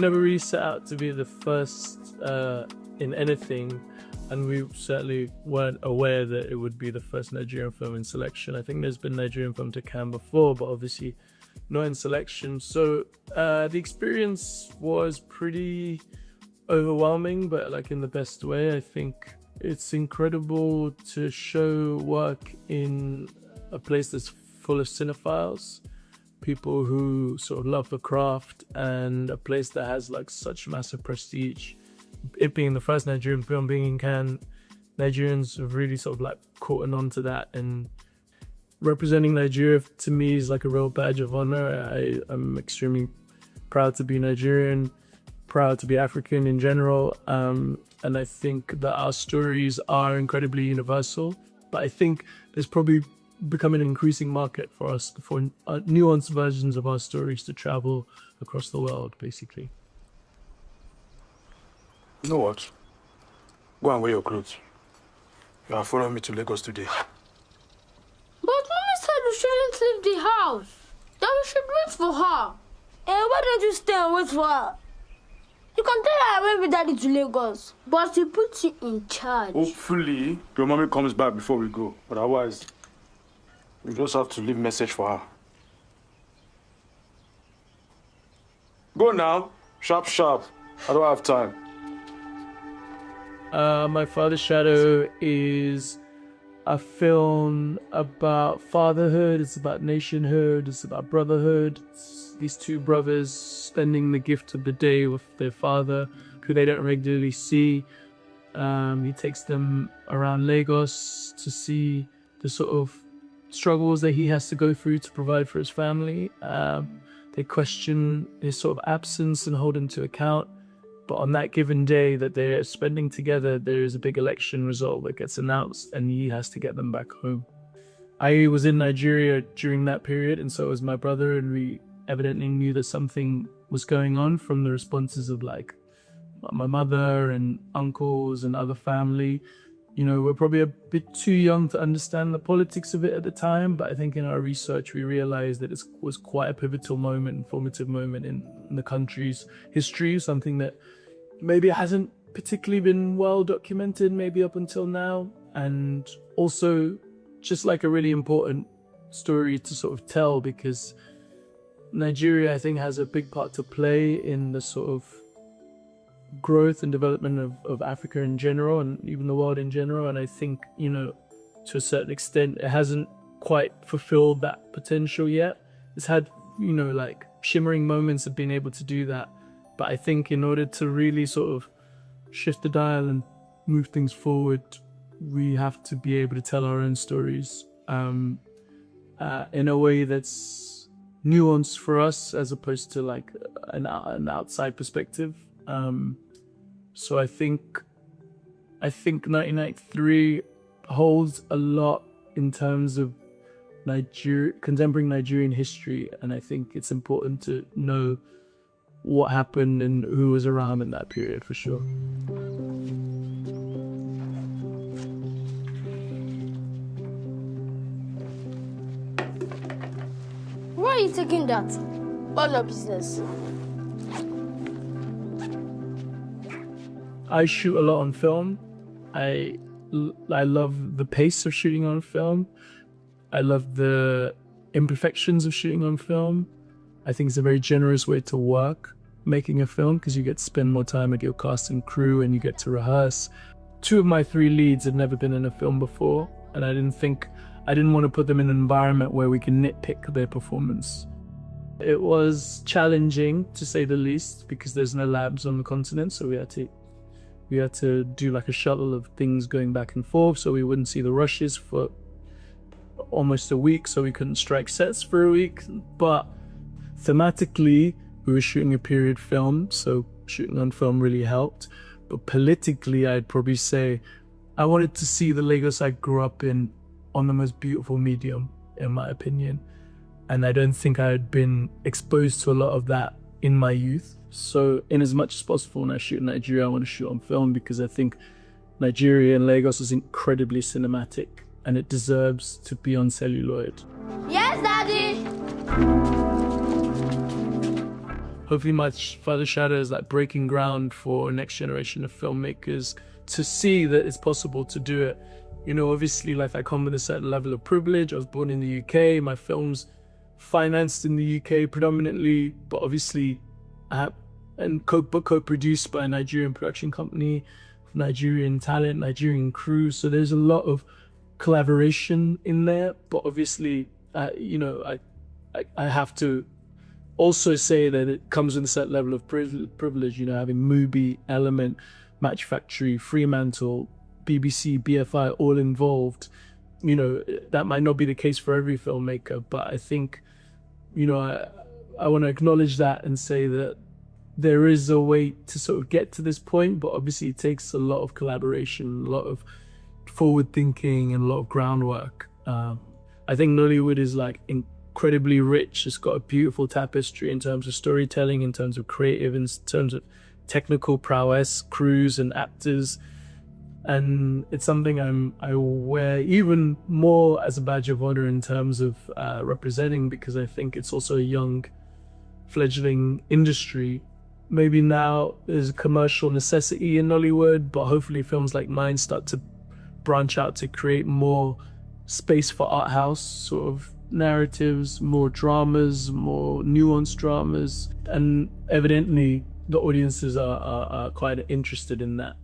never really set out to be the first in anything, and we certainly weren't aware that it would be the first Nigerian film in selection. I think there's been Nigerian film to Cannes before, but obviously not in selection. So the experience was pretty overwhelming, but like in the best way. I think it's incredible to show work in a place that's full of cinephiles, people who sort of love the craft, and a place that has like such massive prestige. It being the first Nigerian film being in Cannes, Nigerians have really sort of like caught on to that, and representing Nigeria to me is like a real badge of honor. I'm extremely proud to be Nigerian, proud to be African in general, and I think that our stories are incredibly universal, but I think there's probably becoming an increasing market for us for nuanced versions of our stories to travel across the world, basically. You know what? Go and wear your clothes. You are following me to Lagos today. But Mommy said we shouldn't leave the house. That we should wait for her. And why don't you stay and wait for her? You can tell her I went with Daddy to Lagos, but she puts you in charge. Hopefully, your mommy comes back before we go. But otherwise, you just have to leave a message for her. Go now. Sharp, sharp. I don't have time. My Father's Shadow is a film about fatherhood, it's about nationhood, it's about brotherhood. It's these two brothers spending the gift of the day with their father, who they don't regularly see. He takes them around Lagos to see the sort of struggles that he has to go through to provide for his family. They question his sort of absence and hold him to account. But on that given day that they're spending together, there is a big election result that gets announced, and he has to get them back home. I was in Nigeria during that period, and so was my brother, and we evidently knew that something was going on from the responses of like my mother and uncles and other family. You know, we're probably a bit too young to understand the politics of it at the time, but I think in our research we realized that it was quite a pivotal moment, informative moment in the country's history, something that maybe hasn't particularly been well documented maybe up until now, and also just like a really important story to sort of tell, because Nigeria, I think, has a big part to play in the sort of growth and development of Africa in general, and even the world in general. And I think, you know, to a certain extent, it hasn't quite fulfilled that potential yet. It's had, you know, like shimmering moments of being able to do that. But I think in order to really sort of shift the dial and move things forward, we have to be able to tell our own stories in a way that's nuanced for us, as opposed to like an outside perspective. So I think 1993 holds a lot in terms of contemporary Nigerian history, and I think it's important to know what happened and who was around in that period, for sure. Why are you taking that? All your business. I shoot a lot on film. I love the pace of shooting on film. I love the imperfections of shooting on film. I think it's a very generous way to work making a film, because you get to spend more time with your cast and crew and you get to rehearse. 2 of my 3 leads had never been in a film before, and I didn't want to put them in an environment where we can nitpick their performance. It was challenging, to say the least, because there's no labs on the continent, so we had to do like a shuttle of things going back and forth, so we wouldn't see the rushes for almost a week, so we couldn't strike sets for a week. But thematically, we were shooting a period film, so shooting on film really helped. But politically, I'd probably say I wanted to see the Lagos I grew up in on the most beautiful medium, in my opinion. And I don't think I had been exposed to a lot of that in my youth. So in as much as possible, when I shoot in Nigeria, I want to shoot on film, because I think Nigeria and Lagos is incredibly cinematic, and it deserves to be on celluloid. Yes, Daddy! hopefully my Father Shadow is like breaking ground for a next generation of filmmakers to see that it's possible to do it. You know, obviously, like, I come with a certain level of privilege. I was born in the UK. My film's financed in the UK predominantly, but obviously, co-produced by a Nigerian production company, Nigerian talent, Nigerian crew. So there's a lot of collaboration in there. But obviously, you know, I have to also say that it comes with a certain level of privilege. You know, having Mubi, Element, Match Factory, Fremantle, BBC, BFI, all involved. You know, that might not be the case for every filmmaker, but I think, you know, I want to acknowledge that and say that there is a way to sort of get to this point, but obviously it takes a lot of collaboration, a lot of forward thinking, and a lot of groundwork. I think Nollywood is like incredibly rich. It's got a beautiful tapestry in terms of storytelling, in terms of creative, in terms of technical prowess, crews and actors. And it's something I wear even more as a badge of honor in terms of representing, because I think it's also a young, fledgling industry. Maybe now there's a commercial necessity in Nollywood, but hopefully films like mine start to branch out to create more space for art house sort of narratives, more dramas, more nuanced dramas. And evidently the audiences are quite interested in that.